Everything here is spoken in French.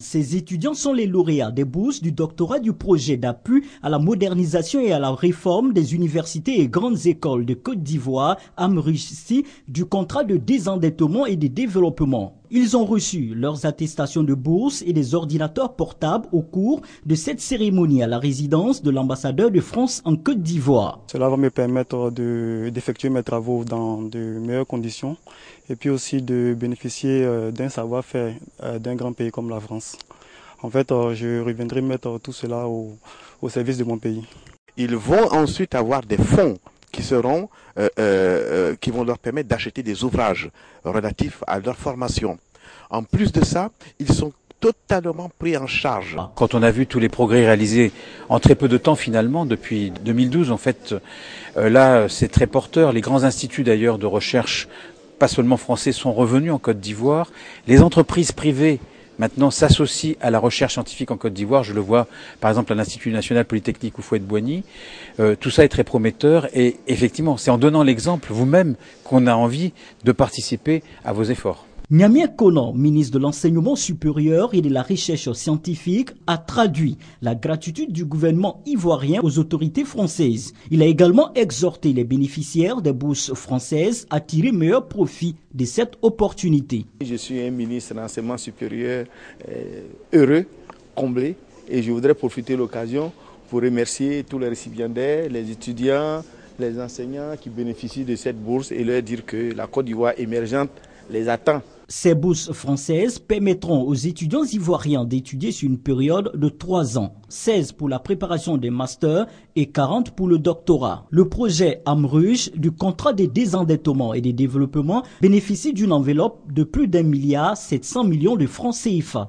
Ces étudiants sont les lauréats des bourses du doctorat du projet d'appui à la modernisation et à la réforme des universités et grandes écoles de Côte d'Ivoire, AMRUSI, du contrat de désendettement et de développement. Ils ont reçu leurs attestations de bourse et des ordinateurs portables au cours de cette cérémonie à la résidence de l'ambassadeur de France en Côte d'Ivoire. Cela va me permettre d'effectuer mes travaux dans de meilleures conditions et puis aussi de bénéficier d'un savoir-faire d'un grand pays comme la France. En fait, je reviendrai mettre tout cela au service de mon pays. Ils vont ensuite avoir des fonds qui vont leur permettre d'acheter des ouvrages relatifs à leur formation. En plus de ça, ils sont totalement pris en charge. Quand on a vu tous les progrès réalisés en très peu de temps finalement, depuis 2012 en fait, là c'est très porteur. Les grands instituts d'ailleurs de recherche, pas seulement français, sont revenus en Côte d'Ivoire. Les entreprises privées maintenant s'associent à la recherche scientifique en Côte d'Ivoire. Je le vois par exemple à l'Institut national polytechnique Houphouët-Boigny. Tout ça est très prometteur et effectivement c'est en donnant l'exemple vous-même qu'on a envie de participer à vos efforts. Niamien Konan, ministre de l'Enseignement supérieur et de la Recherche scientifique, a traduit la gratitude du gouvernement ivoirien aux autorités françaises. Il a également exhorté les bénéficiaires des bourses françaises à tirer meilleur profit de cette opportunité. Je suis un ministre de l'Enseignement supérieur heureux, comblé, et je voudrais profiter de l'occasion pour remercier tous les récipiendaires, les étudiants, les enseignants qui bénéficient de cette bourse et leur dire que la Côte d'Ivoire émergente les attend. Ces bourses françaises permettront aux étudiants ivoiriens d'étudier sur une période de 3 ans, 16 pour la préparation des masters et 40 pour le doctorat. Le projet AMRUSI du contrat de désendettement et de développement bénéficie d'une enveloppe de plus d'1,7 milliard de francs CFA.